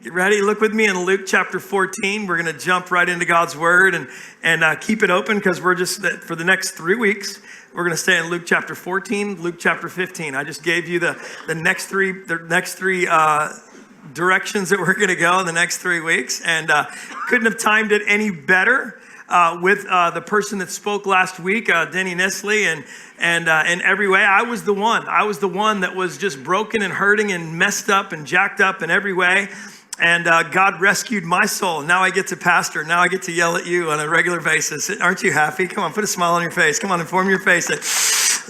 Get ready. Look with me in Luke chapter 14. We're going to jump right into God's word and keep it open because we're just, for the next 3 weeks, we're going to stay in Luke chapter 14, Luke chapter 15. I just gave you the next three directions that we're going to go in the next 3 weeks, and couldn't have timed it any better with the person that spoke last week, Denny Nestle, and in every way, I was the one that was just broken and hurting and messed up and jacked up in every way. And God rescued my soul. Now I get to pastor. Now I get to yell at you on a regular basis. Aren't you happy? Come on, put a smile on your face. Come on, inform your face that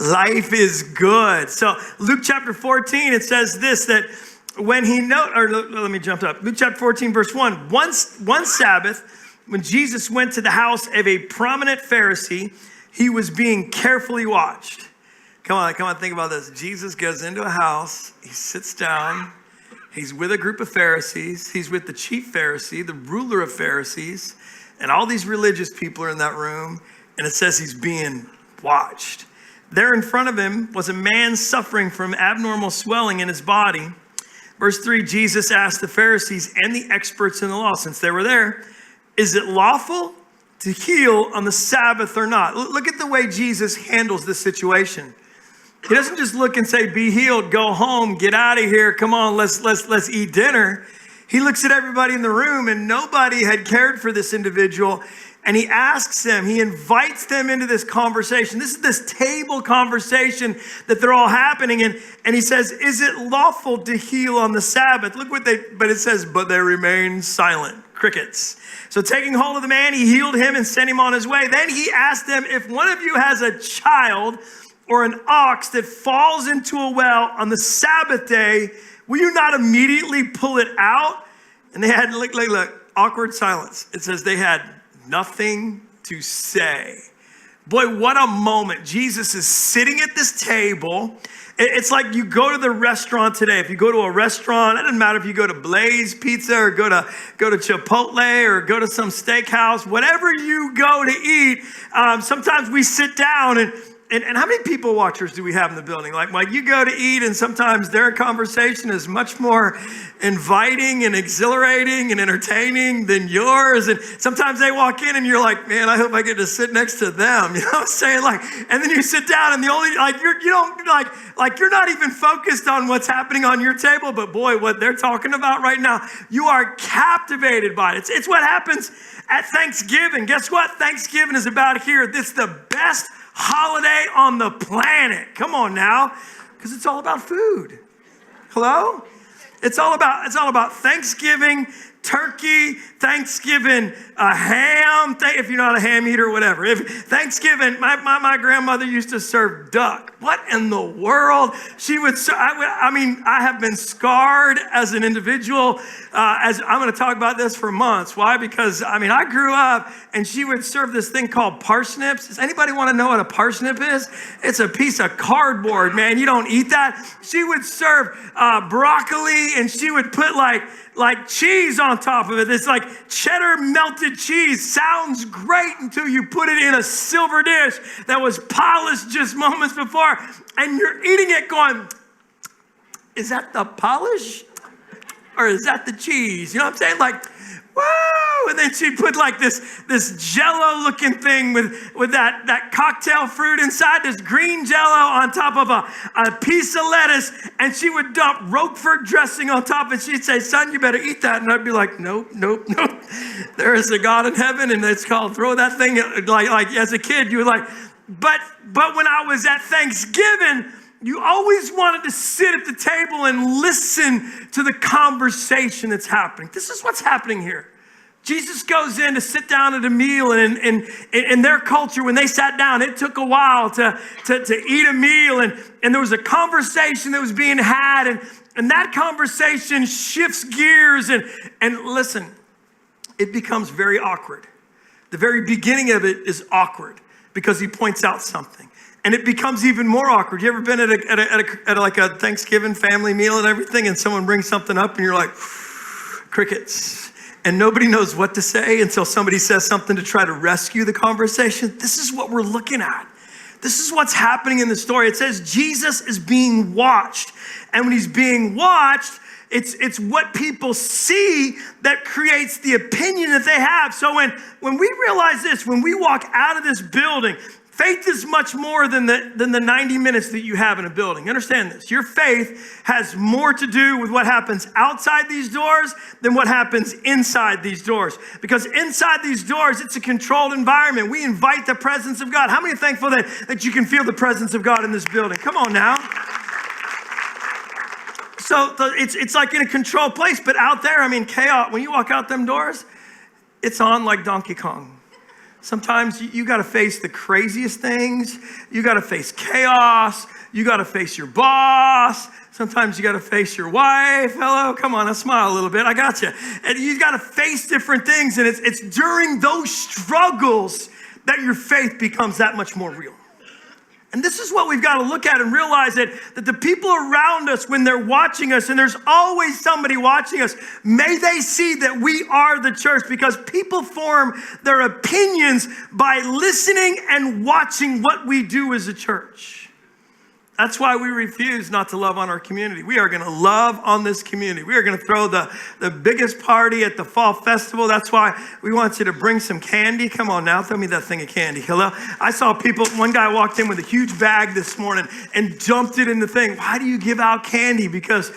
life is good. So Luke chapter 14, it says this, that when let me jump up. Luke chapter 14, verse 1. One Sabbath, when Jesus went to the house of a prominent Pharisee, he was being carefully watched. Come on, think about this. Jesus goes into a house. He sits down. He's with a group of Pharisees. He's with the chief Pharisee, the ruler of Pharisees, and all these religious people are in that room. And it says he's being watched. There in front of him was a man suffering from abnormal swelling in his body. Verse 3, Jesus asked the Pharisees and the experts in the law, since they were there, is it lawful to heal on the Sabbath or not? Look at the way Jesus handles this situation. He doesn't just look and say, be healed, go home, get out of here. Come on, let's eat dinner. He looks at everybody in the room and nobody had cared for this individual. And he asks them, he invites them into this conversation. This is this table conversation that they're all happening. And he says, is it lawful to heal on the Sabbath? But it says, but they remained silent. Crickets. So taking hold of the man, he healed him and sent him on his way. Then he asked them, if one of you has a child or an ox that falls into a well on the Sabbath day, will you not immediately pull it out? And they had, look, awkward silence. It says they had nothing to say. Boy, what a moment. Jesus is sitting at this table. It's like you go to the restaurant today. If you go to a restaurant, it doesn't matter if you go to Blaze Pizza or go to Chipotle or go to some steakhouse, whatever you go to eat, sometimes we sit down and how many people watchers do we have in the building? Like you go to eat and sometimes their conversation is much more inviting and exhilarating and entertaining than yours. And sometimes they walk in and you're like, man, I hope I get to sit next to them. You know what I'm saying? And then you sit down and you're not even focused on what's happening on your table, but boy, what they're talking about right now, you are captivated by it. It's what happens at Thanksgiving. Guess what? Thanksgiving is about here. It's the best holiday on the planet. Come on now, because it's all about food. Hello? It's all about Thanksgiving, turkey, Thanksgiving, ham. If you're not a ham eater, whatever. If Thanksgiving, my grandmother used to serve duck. What in the world? She would. I have been scarred as an individual. As I'm going to talk about this for months. Why? Because I grew up and she would serve this thing called parsnips. Does anybody want to know what a parsnip is? It's a piece of cardboard, man. You don't eat that. She would serve broccoli and she would put like cheese on top of it. It's like cheddar melted cheese. Sounds great until you put it in a silver dish that was polished just moments before. And you're eating it going, is that the polish? Or is that the cheese? You know what I'm saying? Like, whoa! And then she'd put like this jello looking thing with that cocktail fruit inside, this green jello on top of a piece of lettuce, and she would dump Roquefort dressing on top, and she'd say, son, you better eat that. And I'd be like, nope. There is a God in heaven, and it's called throw that thing. Like as a kid, you were like, but when I was at Thanksgiving, you always wanted to sit at the table and listen to the conversation that's happening. This is what's happening here. Jesus goes in to sit down at a meal, and in their culture, when they sat down, it took a while to eat a meal, and there was a conversation that was being had, and that conversation shifts gears, and listen, it becomes very awkward. The very beginning of it is awkward because he points out something. And it becomes even more awkward. You ever been at a Thanksgiving family meal and everything, and someone brings something up, and you're like, crickets. And nobody knows what to say until somebody says something to try to rescue the conversation. This is what we're looking at. This is what's happening in the story. It says Jesus is being watched. And when he's being watched, It's what people see that creates the opinion that they have. So when we realize this, when we walk out of this building, faith is much more than the 90 minutes that you have in a building. Understand this. Your faith has more to do with what happens outside these doors than what happens inside these doors. Because inside these doors, it's a controlled environment. We invite the presence of God. How many are thankful that you can feel the presence of God in this building? Come on now. So it's like in a controlled place, but out there, I mean, chaos. When you walk out them doors, it's on like Donkey Kong. Sometimes you got to face the craziest things. You got to face chaos. You got to face your boss. Sometimes you got to face your wife. Hello, come on, I smile a little bit. I got you. And you got to face different things. And it's during those struggles that your faith becomes that much more real. And this is what we've got to look at and realize that the people around us, when they're watching us, and there's always somebody watching us, may they see that we are the church, because people form their opinions by listening and watching what we do as a church. That's why we refuse not to love on our community. We are going to love on this community. We are going to throw the biggest party at the fall festival. That's why we want you to bring some candy. Come on now, throw me that thing of candy. Hello? I saw people, one guy walked in with a huge bag this morning and dumped it in the thing. Why do you give out candy? Because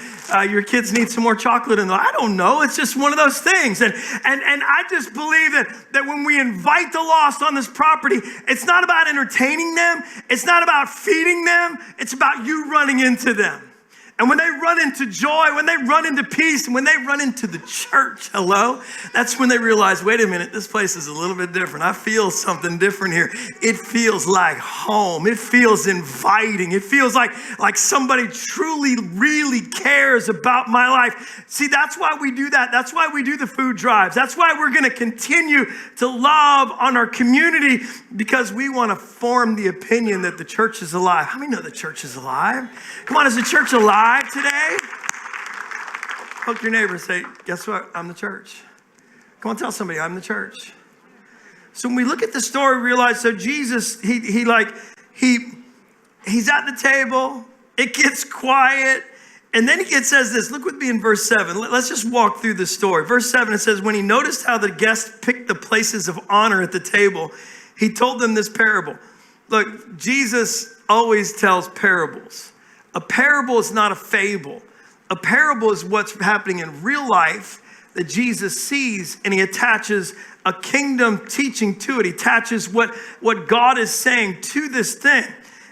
your kids need some more chocolate in them. I don't know. It's just one of those things. And I just believe that when we invite the lost on this property, it's not about entertaining them. It's not about feeding them. It's about you running into them. And when they run into joy, when they run into peace, and when they run into the church, hello, that's when they realize, wait a minute, this place is a little bit different. I feel something different here. It feels like home. It feels inviting. It feels like somebody truly, really cares about my life. See, that's why we do that. That's why we do the food drives. That's why we're going to continue to love on our community, because we want to form the opinion that the church is alive. How many know the church is alive? Come on, is the church alive today? Poke your neighbor and say, guess what? I'm the church. Come on, tell somebody I'm the church. So when we look at the story, we realize, so Jesus, he's at the table. It gets quiet. And then it says this, look with me in verse 7. Let's just walk through the story. Verse 7, it says, when he noticed how the guests picked the places of honor at the table, he told them this parable. Look, Jesus always tells parables. A parable is not a fable. A parable is what's happening in real life that Jesus sees, and he attaches a kingdom teaching to it. He attaches what God is saying to this thing.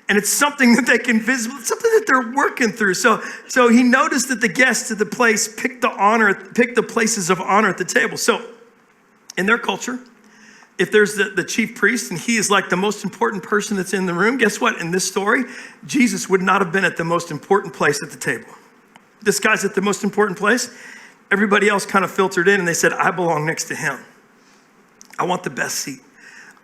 And it's something that they can visible, something that they're working through. So he noticed that the guests at the place picked the places of honor at the table. So in their culture, if there's the chief priest and he is like the most important person that's in the room, guess what? In this story, Jesus would not have been at the most important place at the table. This guy's at the most important place. Everybody else kind of filtered in and they said, I belong next to him. I want the best seat.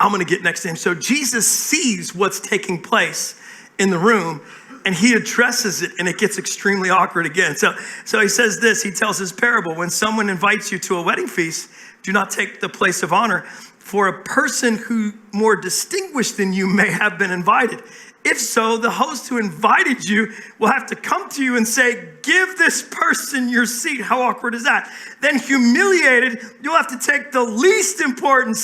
I'm going to get next to him. So Jesus sees what's taking place in the room and he addresses it, and it gets extremely awkward again. So he says this, he tells his parable. When someone invites you to a wedding feast, do not take the place of honor, for a person who more distinguished than you may have been invited. If so, the host who invited you will have to come to you and say, give this person your seat. How awkward is that? Then humiliated, you'll have to take the least important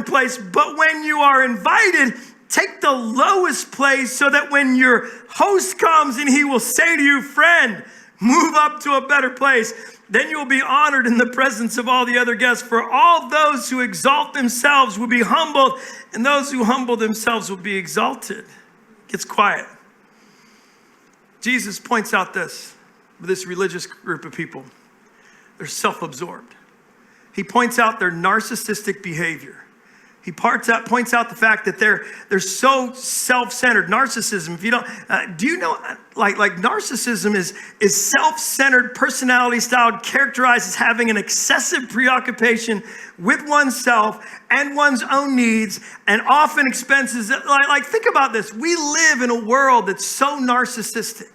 place. But when you are invited, take the lowest place, so that when your host comes and he will say to you, friend, move up to a better place. Then you will be honored in the presence of all the other guests. For all those who exalt themselves will be humbled, and those who humble themselves will be exalted. It gets quiet. Jesus points out this religious group of people. They're self-absorbed. He points out their narcissistic behavior. He points out the fact that they're so self-centered. Narcissism, if you don't, do you know, like narcissism is self-centered personality style characterized as having an excessive preoccupation with oneself and one's own needs, and often expenses. Like think about this. We live in a world that's so narcissistic.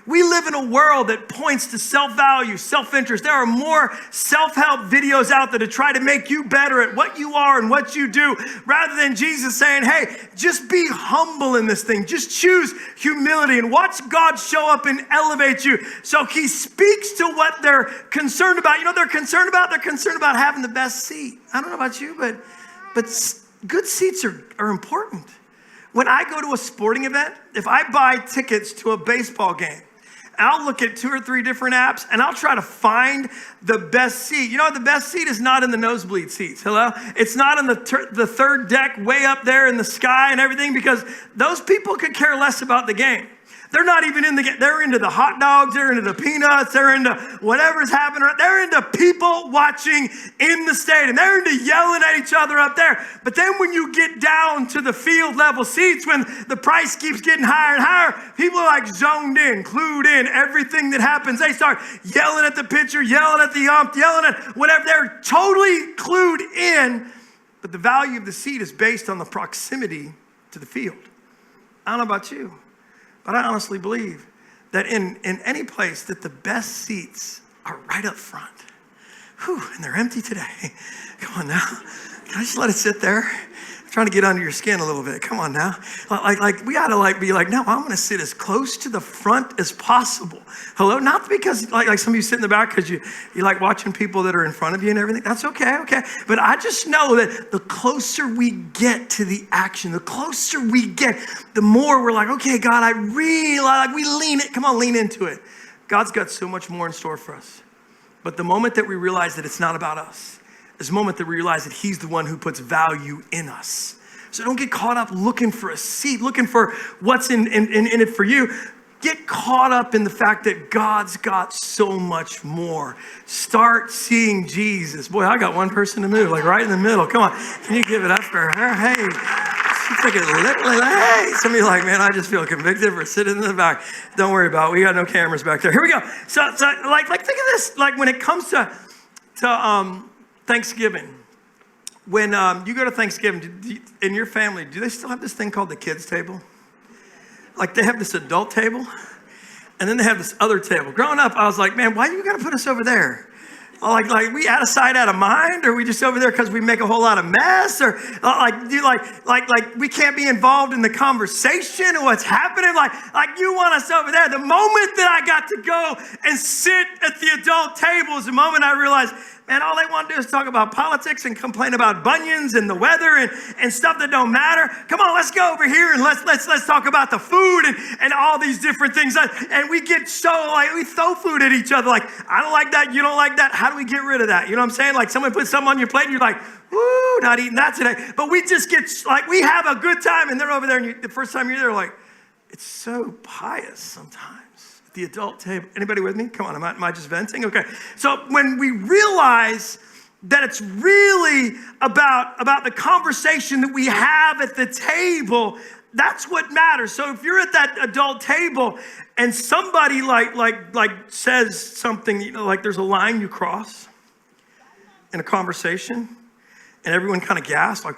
We live in a world that points to self-value, self-interest. There are more self-help videos out there to try to make you better at what you are and what you do, rather than Jesus saying, hey, just be humble in this thing. Just choose humility and watch God show up and elevate you. So he speaks to what they're concerned about. You know what they're concerned about? They're concerned about having the best seat. I don't know about you, but good seats are important. When I go to a sporting event, if I buy tickets to a baseball game, I'll look at 2 or 3 different apps and I'll try to find the best seat. You know, the best seat is not in the nosebleed seats. Hello? It's not in the third deck way up there in the sky and everything, because those people could care less about the game. They're not even in the game. They're into the hot dogs. They're into the peanuts. They're into whatever's happening. They're into people watching in the stadium. They're into yelling at each other up there. But then when you get down to the field level seats, when the price keeps getting higher and higher, people are like zoned in, clued in. Everything that happens, they start yelling at the pitcher, yelling at the ump, yelling at whatever. They're totally clued in. But the value of the seat is based on the proximity to the field. I don't know about you, but I honestly believe that in any place that the best seats are right up front. Whew, and they're empty today. Come on now. Can I just let it sit there? I'm trying to get under your skin a little bit. Come on now. Like we ought to be like, no, I'm going to sit as close to the front as possible. Hello? Not because like some of you sit in the back because you like watching people that are in front of you and everything. That's okay. But I just know that the closer we get to the action, the closer we get, the more we're like, okay, God, I really like, we lean it. Come on, lean into it. God's got so much more in store for us. But the moment that we realize that it's not about us, is the moment that we realize that he's the one who puts value in us. So don't get caught up looking for a seat, looking for what's in it for you. Get caught up in the fact that God's got so much more. Start seeing Jesus. Boy, I got one person to move, like right in the middle. Come on, can you give it up for her? Hey, she's like literally, hey. Some of you are like, man, I just feel convicted for sitting in the back. Don't worry about it. We got no cameras back there. Here we go. So like think of this, like when it comes to Thanksgiving. When you go to Thanksgiving, in your family, do they still have this thing called the kids' table? Like they have this adult table, and then they have this other table. Growing up, I was like, man, why you gotta put us over there? Like we out of sight, out of mind, or we just over there because we make a whole lot of mess, or like we can't be involved in the conversation of what's happening. Like you want us over there. The moment that I got to go and sit at the adult table is the moment I realized, man, all they want to do is talk about politics and complain about bunions and the weather and stuff that don't matter. Come on, let's go over here and let's talk about the food and all these different things. And we get so like, we throw food at each other. Like, I don't like that. You don't like that. How do we get rid of that? You know what I'm saying? Like someone puts something on your plate and you're like, woo, not eating that today. But we just get like, we have a good time and they're over there and the first time you're there, like, it's so pious sometimes. The adult table. Anybody with me? Come on, am I just venting? Okay. So when we realize that it's really about the conversation that we have at the table, that's what matters. So if you're at that adult table and somebody like says something, you know, like there's a line you cross in a conversation and everyone kind of gasps like,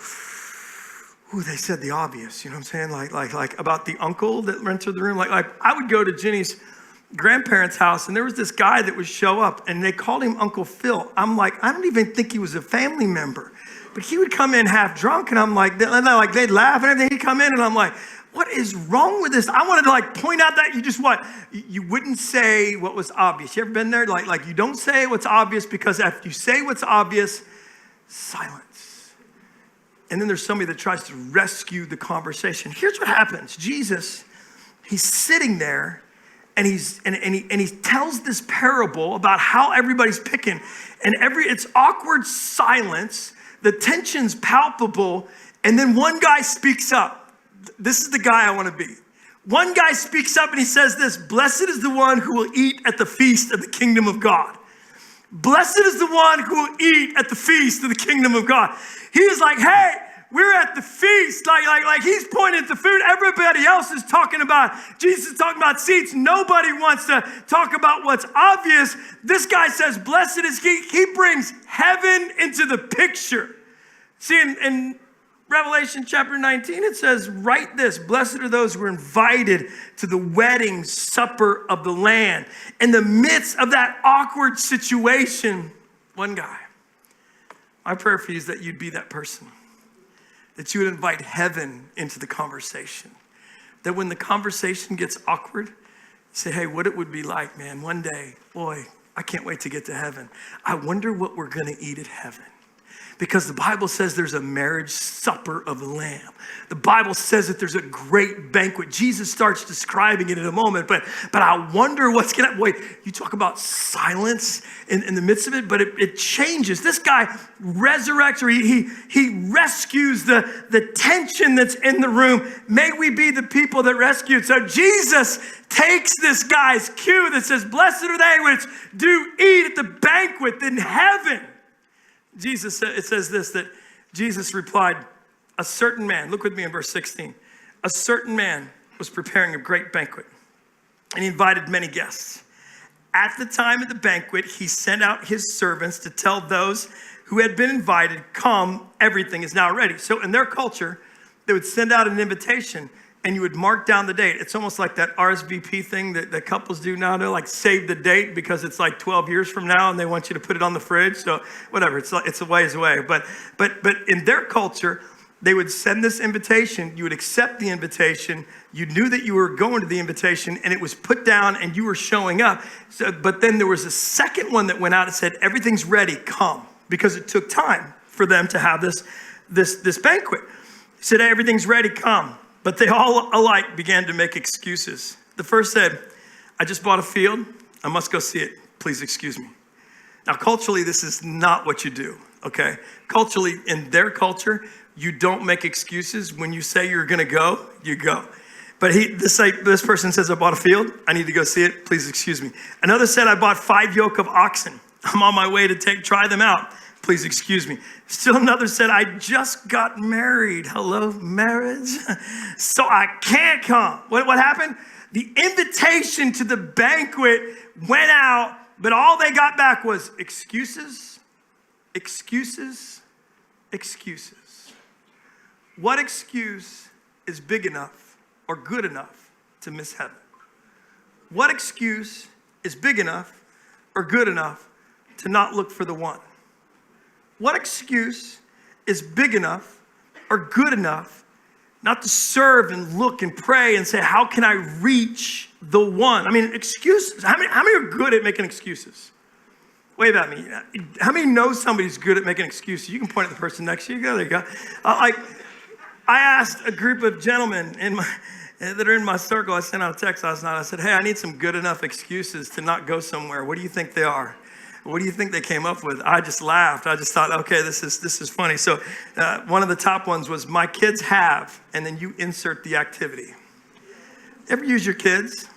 ooh, they said the obvious, you know what I'm saying? Like about the uncle that entered the room. Like I would go to Jenny's grandparents' house, and there was this guy that would show up, and they called him Uncle Phil. I'm like, I don't even think he was a family member, but he would come in half drunk, and I'm like, they'd laugh and everything. He'd come in, and I'm like, what is wrong with this? I wanted to like point out that you wouldn't say what was obvious. You ever been there? Like you don't say what's obvious because if you say what's obvious, silence. And then there's somebody that tries to rescue the conversation. Here's what happens. Jesus, he's sitting there, and he tells this parable about how everybody's picking, and it's awkward silence. The tension's palpable, and then one guy speaks up. This is the guy I want to be. One guy speaks up and he says this: "Blessed is the one who will eat at the feast of the kingdom of God." Blessed is the one who will eat at the feast of the kingdom of God. He is like, hey, we're at the feast, like he's pointing at the food. Everybody else is talking about, Jesus is talking about seats. Nobody wants to talk about what's obvious. This guy says, blessed is he. He brings heaven into the picture. See, and Revelation chapter 19, it says, write this, blessed are those who are invited to the wedding supper of the Lamb. In the midst of that awkward situation, one guy, my prayer for you is that you'd be that person, that you would invite heaven into the conversation. That when the conversation gets awkward, say, hey, what it would be like, man, one day, boy, I can't wait to get to heaven. I wonder what we're gonna eat at heaven. Because the Bible says there's a marriage supper of the Lamb. The Bible says that there's a great banquet. Jesus starts describing it in a moment, but I wonder what's gonna, wait, you talk about silence in the midst of it, but it changes. This guy resurrects, or he rescues the tension that's in the room. May we be the people that rescued. So Jesus takes this guy's cue that says, blessed are they which do eat at the banquet in heaven. Jesus, it says this, that Jesus replied, a certain man, look with me in verse 16, a certain man was preparing a great banquet, and he invited many guests. At the time of the banquet, he sent out his servants to tell those who had been invited, come, everything is now ready. So in their culture, they would send out an invitation, and you would mark down the date. It's almost like that RSVP thing that couples do now. They're like, save the date because it's like 12 years from now and they want you to put it on the fridge. So whatever, it's a ways away. But in their culture, they would send this invitation. You would accept the invitation. You knew that you were going to the invitation and it was put down and you were showing up. So, but then there was a second one that went out and said, everything's ready, come. Because it took time for them to have this banquet. He said, hey, everything's ready, come. But they all alike began to make excuses. The first said, I just bought a field. I must go see it. Please excuse me. Now, culturally, this is not what you do, okay? Culturally, in their culture, you don't make excuses. When you say you're gonna go, you go. But this person says, I bought a field. I need to go see it. Please excuse me. Another said, I bought 5 yoke of oxen. I'm on my way to try them out. Please excuse me. Still another said, I just got married. Hello, marriage. So I can't come. What happened? The invitation to the banquet went out, but all they got back was excuses, excuses, excuses. What excuse is big enough or good enough to miss heaven? What excuse is big enough or good enough to not look for the one? What excuse is big enough or good enough not to serve and look and pray and say, how can I reach the one? I mean, excuses. How many are good at making excuses? Wave at me. How many know somebody's good at making excuses? You can point at the person next to you. There you go. I asked a group of gentlemen that are in my circle. I sent out a text last night. I said, hey, I need some good enough excuses to not go somewhere. What do you think they are? What do you think they came up with? I just laughed. I just thought, okay, this is funny. So one of the top ones was, my kids have, and then you insert the activity. Ever use your kids?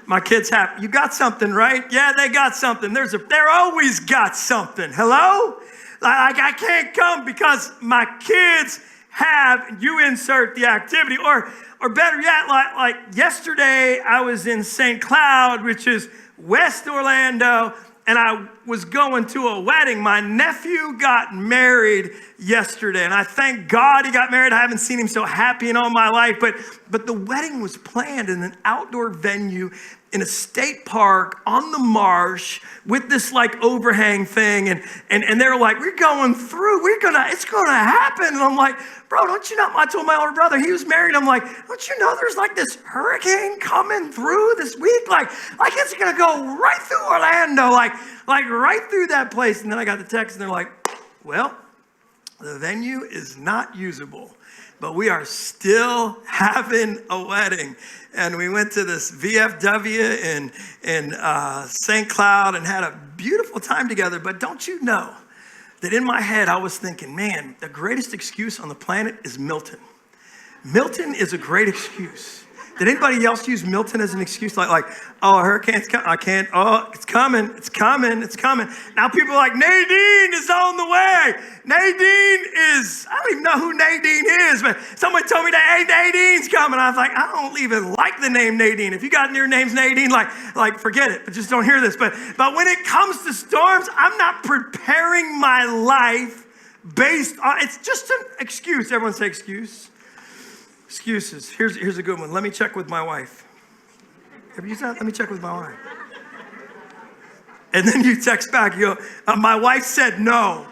My kids have. You got something, right? Yeah, they got something. They're always got something. Hello? Like I can't come because my kids have, you insert the activity. Or better yet, like yesterday I was in St. Cloud, which is West Orlando, and I was going to a wedding. My nephew got married yesterday, and I thank God he got married. I haven't seen him so happy in all my life, but the wedding was planned in an outdoor venue in a state park on the marsh with this like overhang thing, and they're like, we're going through, it's gonna happen. And I'm like, bro, don't you know? I told my older brother, he was married. I'm like, don't you know there's like this hurricane coming through this week? Like it's gonna go right through Orlando, like right through that place. And then I got the text and they're like, well, the venue is not usable, but we are still having a wedding. And we went to this VFW in St. Cloud and had a beautiful time together. But don't you know that in my head, I was thinking, man, the greatest excuse on the planet is Milton. Milton is a great excuse. Did anybody else use Milton as an excuse? Like, oh, a hurricane's coming. I can't. Oh, it's coming. Now people are like, Nadine is on the way. Nadine is, I don't even know who Nadine is, but somebody told me that, hey, Nadine's coming. I was like, I don't even like the name Nadine. If you got your name's Nadine, like forget it. But just don't hear this. But when it comes to storms, I'm not preparing my life based on, it's just an excuse. Everyone say excuse. Excuses. Here's a good one. Let me check with my wife. Ever use that? Let me check with my wife. And then you text back, you go, my wife said no.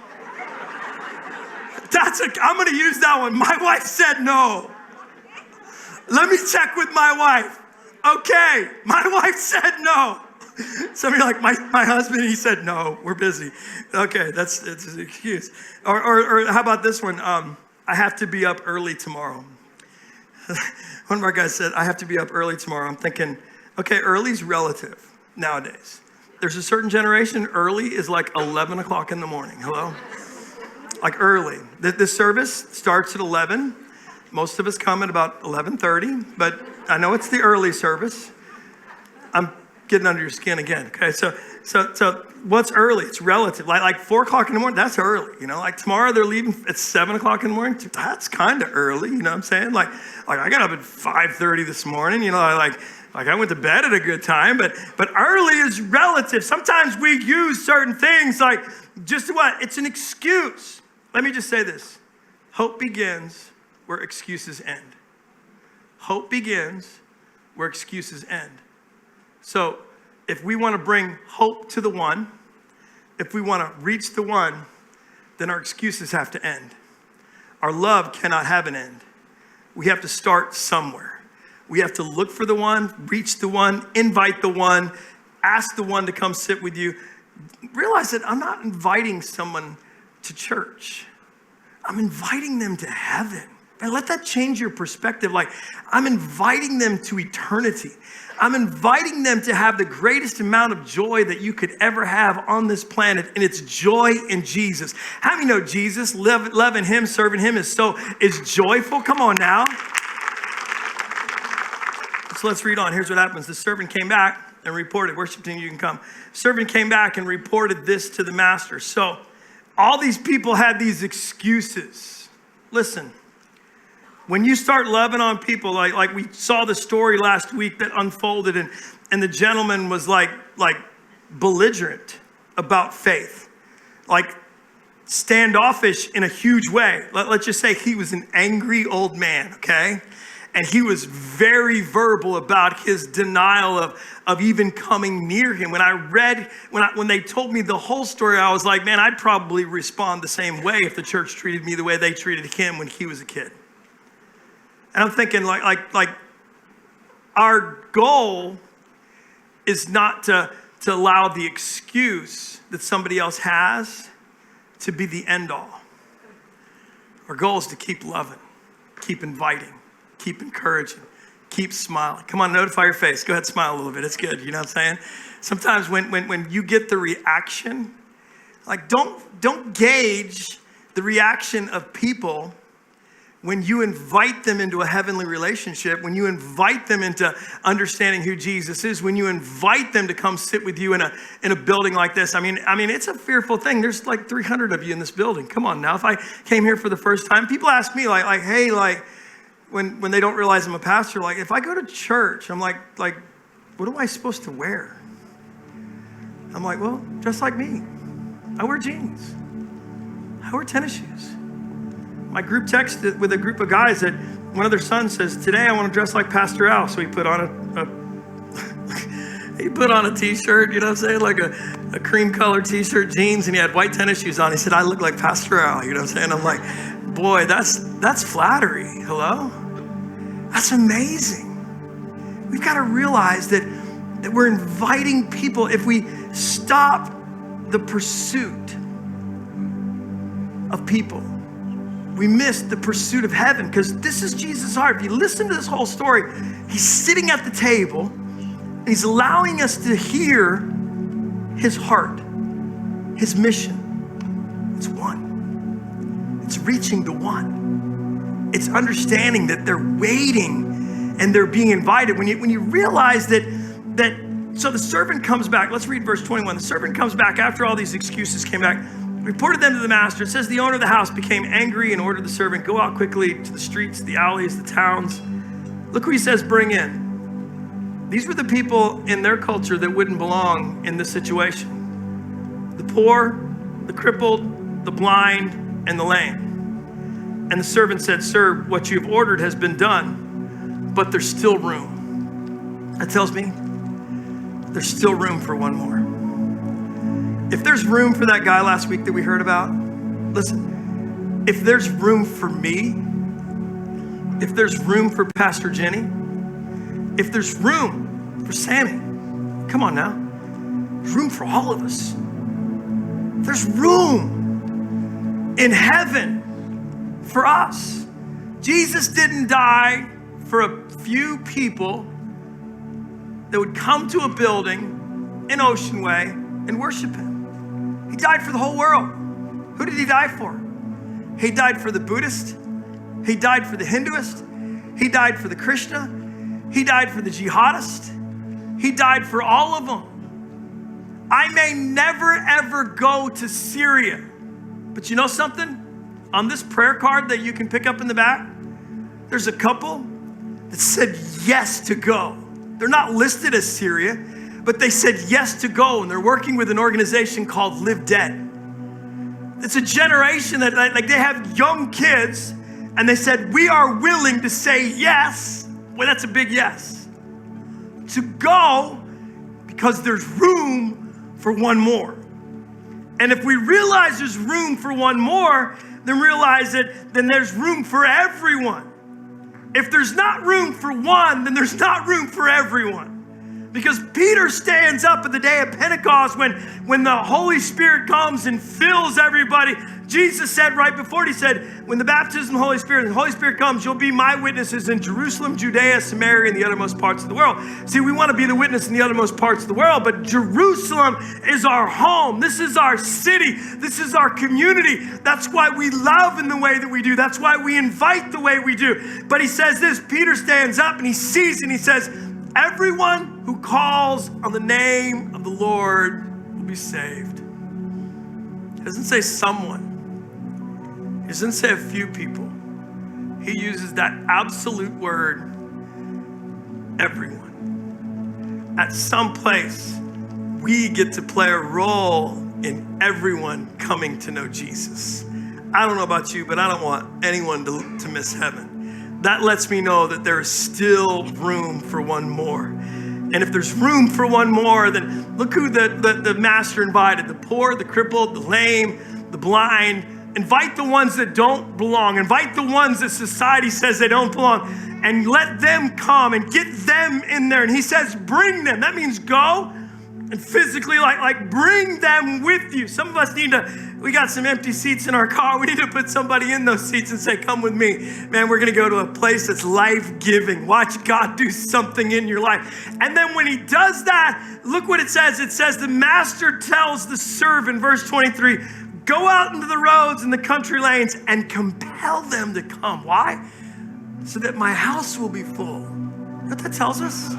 I'm going to use that one. My wife said no. Let me check with my wife. Okay, my wife said no. Some of you are like, my husband, he said no, we're busy. Okay, it's an excuse. Or how about this one? I have to be up early tomorrow. One of our guys said, I have to be up early tomorrow. I'm thinking, okay, early's relative nowadays. There's a certain generation, early is like 11 o'clock in the morning. Hello? Like early. This service starts at 11. Most of us come at about 11:30, but I know it's the early service. I'm getting under your skin again, okay? So what's early? It's relative. Like 4 o'clock in the morning, that's early. You know, like tomorrow they're leaving at 7 o'clock in the morning. That's kind of early, you know what I'm saying? Like I got up at 5:30 this morning, you know, like I went to bed at a good time, but early is relative. Sometimes we use certain things like just what? It's an excuse. Let me just say this. Hope begins where excuses end. Hope begins where excuses end. So if we want to bring hope to the one, if we want to reach the one, then our excuses have to end. Our love cannot have an end. We have to start somewhere. We have to look for the one, reach the one, invite the one, ask the one to come sit with you. Realize that I'm not inviting someone to church. I'm inviting them to heaven. And let that change your perspective. Like, I'm inviting them to eternity. I'm inviting them to have the greatest amount of joy that you could ever have on this planet, and it's joy in Jesus. How many know Jesus, loving him, serving him is joyful? Come on now. So let's read on. Here's what happens. The servant came back and reported. Worship team, you can come. Servant came back and reported this to the master. So all these people had these excuses. Listen. When you start loving on people, like we saw the story last week that unfolded, and the gentleman was like belligerent about faith, like standoffish in a huge way. Let's just say he was an angry old man, okay? And he was very verbal about his denial of even coming near him. When they told me the whole story, I was like, man, I'd probably respond the same way if the church treated me the way they treated him when he was a kid. And I'm thinking like our goal is not to allow the excuse that somebody else has to be the end all. Our goal is to keep loving, keep inviting, keep encouraging, keep smiling. Come on, notify your face. Go ahead, smile a little bit. It's good. You know what I'm saying? Sometimes when you get the reaction, like don't gauge the reaction of people when you invite them into a heavenly relationship, when you invite them into understanding who Jesus is, when you invite them to come sit with you in a building like this. I mean, it's a fearful thing. There's like 300 of you in this building. Come on now. If I came here for the first time, people ask me like, hey, like when they don't realize I'm a pastor, like if I go to church, I'm like, what am I supposed to wear? I'm like, well, dress like me. I wear jeans. I wear tennis shoes. My group texted with a group of guys that one of their sons says, today I want to dress like Pastor Al. So he put on a t-shirt, you know what I'm saying? Like a cream colored t-shirt, jeans, and he had white tennis shoes on. He said, I look like Pastor Al, you know what I'm saying? I'm like, boy, that's flattery. Hello? That's amazing. We've got to realize that we're inviting people. If we stop the pursuit of people, we miss the pursuit of heaven, because this is Jesus' heart. If you listen to this whole story, he's sitting at the table and he's allowing us to hear his heart, his mission. It's one. It's reaching the one. It's understanding that they're waiting and they're being invited. When you realize that so the servant comes back. Let's read verse 21. The servant comes back after all these excuses came back, reported them to the master. It says the owner of the house became angry and ordered the servant, go out quickly to the streets, the alleys, the towns. Look who he says bring in. These were the people in their culture that wouldn't belong in this situation. The poor, the crippled, the blind, and the lame. And the servant said, sir, what you've ordered has been done, but there's still room. That tells me there's still room for one more. If there's room for that guy last week that we heard about, listen, if there's room for me, if there's room for Pastor Jenny, if there's room for Sammy, come on now, there's room for all of us. There's room in heaven for us. Jesus didn't die for a few people that would come to a building in Ocean Way and worship him. He died for the whole world. Who did he die for? He died for the Buddhist. He died for the Hinduist. He died for the Krishna. He died for the jihadist. He died for all of them. I may never ever go to Syria, but you know something? On this prayer card that you can pick up in the back, there's a couple that said yes to go. They're not listed as Syria, but they said yes to go, and they're working with an organization called Live Dead. It's a generation that like they have young kids, and they said, we are willing to say yes. Well, that's a big yes. To go because there's room for one more. And if we realize there's room for one more, then realize that then there's room for everyone. If there's not room for one, then there's not room for everyone. Because Peter stands up at the day of Pentecost when the Holy Spirit comes and fills everybody. Jesus said right before it, he said, when the baptism of the Holy Spirit comes, you'll be my witnesses in Jerusalem, Judea, Samaria, and the uttermost parts of the world. See, we want to be the witness in the uttermost parts of the world, but Jerusalem is our home. This is our city. This is our community. That's why we love in the way that we do. That's why we invite the way we do. But he says this, Peter stands up and he sees and he says, everyone who calls on the name of the Lord will be saved. It doesn't say someone. It doesn't say a few people. He uses that absolute word, everyone. At some place, we get to play a role in everyone coming to know Jesus. I don't know about you, but I don't want anyone to miss heaven. That lets me know that there is still room for one more. And if there's room for one more, then look who the master invited: the poor, the crippled, the lame, the blind. Invite the ones that don't belong. Invite the ones that society says they don't belong, and let them come and get them in there. And he says, bring them. That means go and physically like bring them with you. Some of us we got some empty seats in our car. We need to put somebody in those seats and say, come with me. Man, we're going to go to a place that's life-giving. Watch God do something in your life. And then when he does that, look what it says. It says the master tells the servant, verse 23, go out into the roads and the country lanes and compel them to come. Why? So that my house will be full. You know what that tells us?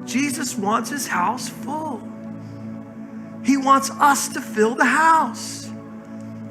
Jesus wants his house full. He wants us to fill the house.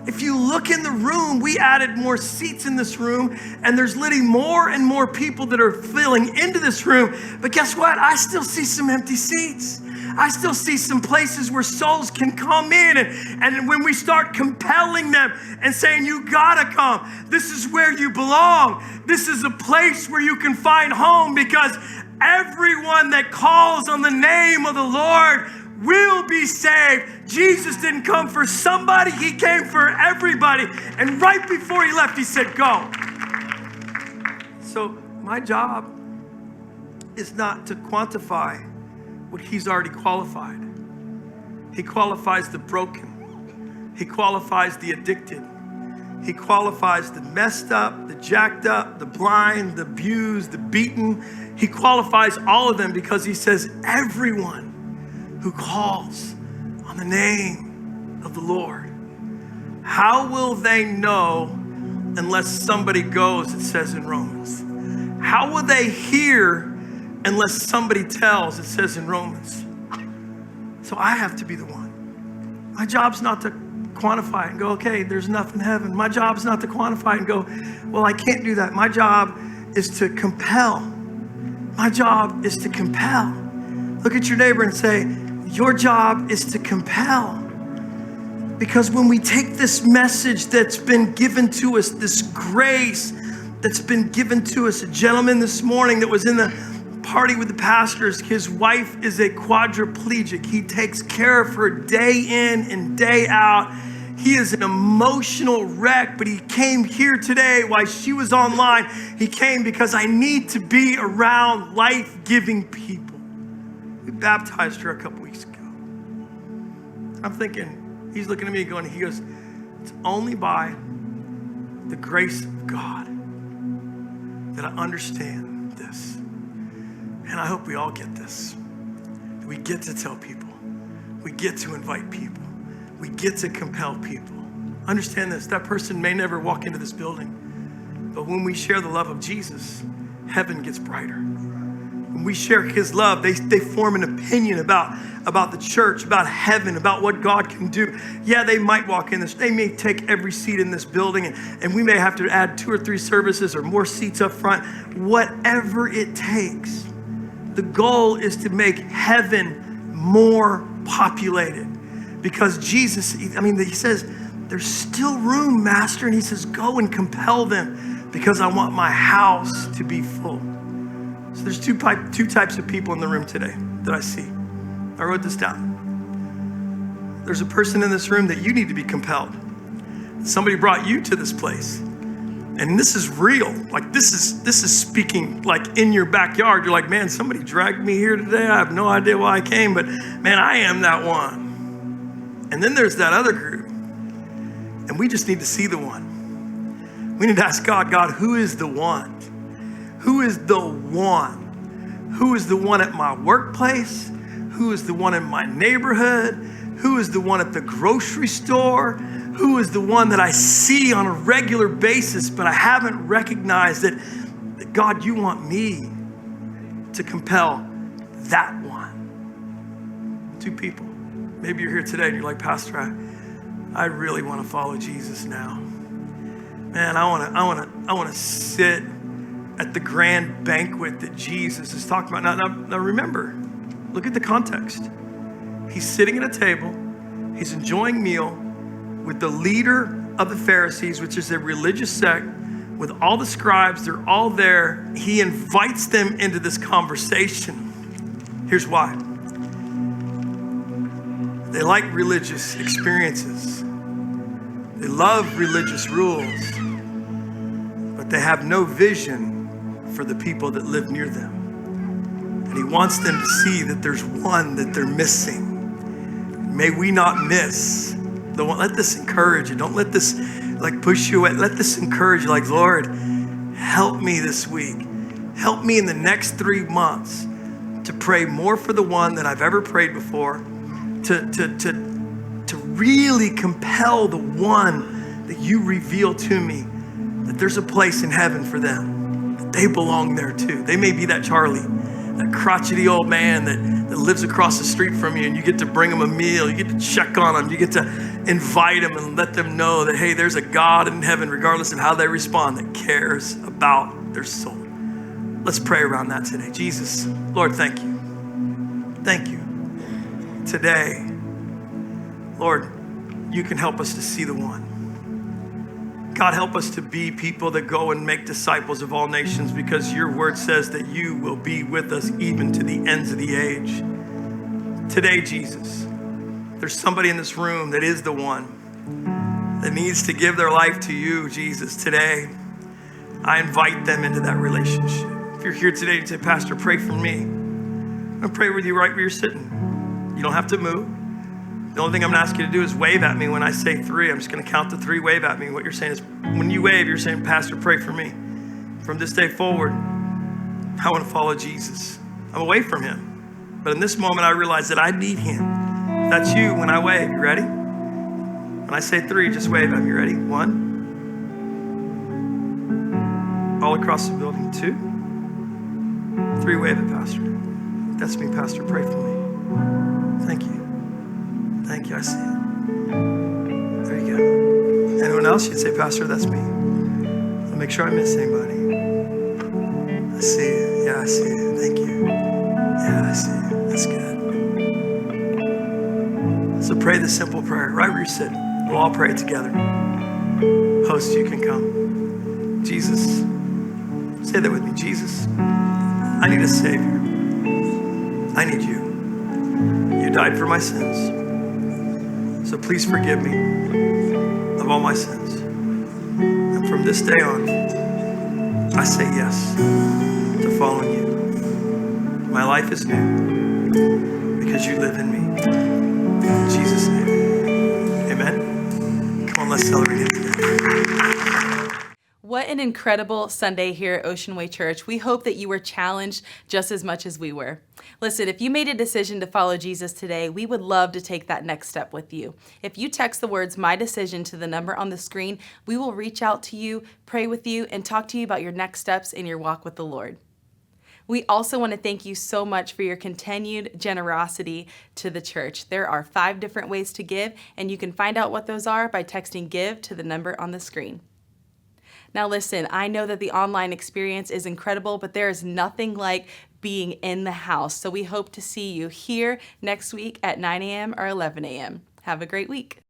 If you look in the room, we added more seats in this room, and there's literally more and more people that are filling into this room. But guess what? I still see some empty seats. I still see some places where souls can come in, and when we start compelling them and saying, you gotta come, this is where you belong. This is a place where you can find home, because everyone that calls on the name of the Lord will be saved. Jesus didn't come for somebody, he came for everybody. And right before he left, he said, go. So my job is not to quantify what he's already qualified. He qualifies the broken. He qualifies the addicted. He qualifies the messed up, the jacked up, the blind, the abused, the beaten. He qualifies all of them, because he says everyone who calls on the name of the Lord. How will they know unless somebody goes, it says in Romans? How will they hear unless somebody tells, it says in Romans? So I have to be the one. My job's not to quantify and go, okay, there's enough in heaven. My job's not to quantify and go, well, I can't do that. My job is to compel. My job is to compel. Look at your neighbor and say, your job is to compel. Because when we take this message that's been given to us, this grace that's been given to us, a gentleman this morning that was in the party with the pastors, his wife is a quadriplegic. He takes care of her day in and day out. He is an emotional wreck, but he came here today while she was online. He came because I need to be around life-giving people. We baptized her a couple weeks ago. I'm thinking, he's looking at me going, he goes, it's only by the grace of God that I understand this. And I hope we all get this. We get to tell people. We get to invite people. We get to compel people. Understand this, that person may never walk into this building, but when we share the love of Jesus, heaven gets brighter. When we share his love, they form an opinion about the church, about heaven, about what God can do. Yeah, they might walk in this. They may take every seat in this building, and we may have to add 2 or 3 services or more seats up front. Whatever it takes. The goal is to make heaven more populated. Because Jesus, he says, there's still room, Master. And he says, go and compel them because I want my house to be full. So there's two types of people in the room today that I see. I wrote this down. There's a person in this room that you need to be compelled. Somebody brought you to this place. And this is real. Like this is speaking like in your backyard. You're like, man, somebody dragged me here today. I have no idea why I came, but man, I am that one. And then there's that other group. And we just need to see the one. We need to ask God, who is the one? Who is the one? Who is the one at my workplace? Who is the one in my neighborhood? Who is the one at the grocery store? Who is the one that I see on a regular basis, but I haven't recognized that God, you want me to compel that one. 2 people. Maybe you're here today and you're like, Pastor, I really want to follow Jesus now. Man, I want to sit at the grand banquet that Jesus is talking about. Now remember, look at the context. He's sitting at a table. He's enjoying meal with the leader of the Pharisees, which is a religious sect, with all the scribes. They're all there. He invites them into this conversation. Here's why. They like religious experiences. They love religious rules, but they have no vision for the people that live near them. And he wants them to see that there's one that they're missing. May we not miss the one. Let this encourage you. Don't let this like push you away. Let this encourage you. Like, Lord, help me this week. Help me in the next 3 months to pray more for the one than I've ever prayed before. To really compel the one that you reveal to me, that there's a place in heaven for them, that they belong there too. They may be that Charlie, that crotchety old man that lives across the street from you, and you get to bring them a meal, you get to check on them, you get to invite them and let them know that, hey, there's a God in heaven, regardless of how they respond, that cares about their soul. Let's pray around that today. Jesus, Lord, thank you. Thank you. Today, Lord, you can help us to see the one. God, help us to be people that go and make disciples of all nations, because your word says that you will be with us even to the ends of the age. Today, Jesus, there's somebody in this room that is the one that needs to give their life to you, Jesus. Today, I invite them into that relationship. If you're here today and say, Pastor, pray for me, I'm gonna pray with you right where you're sitting. You don't have to move. The only thing I'm gonna ask you to do is wave at me when I say 3. I'm just gonna count to 3, wave at me. What you're saying is, when you wave, you're saying, Pastor, pray for me. From this day forward, I wanna follow Jesus. I'm away from him. But in this moment, I realize that I need him. If that's you, when I wave, you ready? When I say 3, just wave at me. Ready? 1. All across the building. 2. 3, wave at Pastor. That's me, Pastor. Pray for me. Thank you. Thank you. I see it. There you go. Anyone else? You'd say, Pastor, that's me. I'll make sure I miss anybody. I see it. Yeah, I see it. Thank you. Yeah, I see it. That's good. So pray the simple prayer right where you're sitting. We'll all pray together. Host, you can come. Jesus, say that with me. Jesus, I need a Savior. I need you. You died for my sins. So please forgive me of all my sins. And from this day on, I say yes to following you. My life is new because you live in me. In Jesus' name, amen. Come on, let's celebrate it together. What an incredible Sunday here at Ocean Way Church. We hope that you were challenged just as much as we were. Listen, if you made a decision to follow Jesus today, we would love to take that next step with you. If you text the words "my decision" to the number on the screen, we will reach out to you, pray with you, and talk to you about your next steps in your walk with the Lord. We also want to thank you so much for your continued generosity to the church. There are 5 different ways to give, and you can find out what those are by texting "give" to the number on the screen. Now listen, I know that the online experience is incredible, but there is nothing like being in the house. So we hope to see you here next week at 9 a.m. or 11 a.m. Have a great week.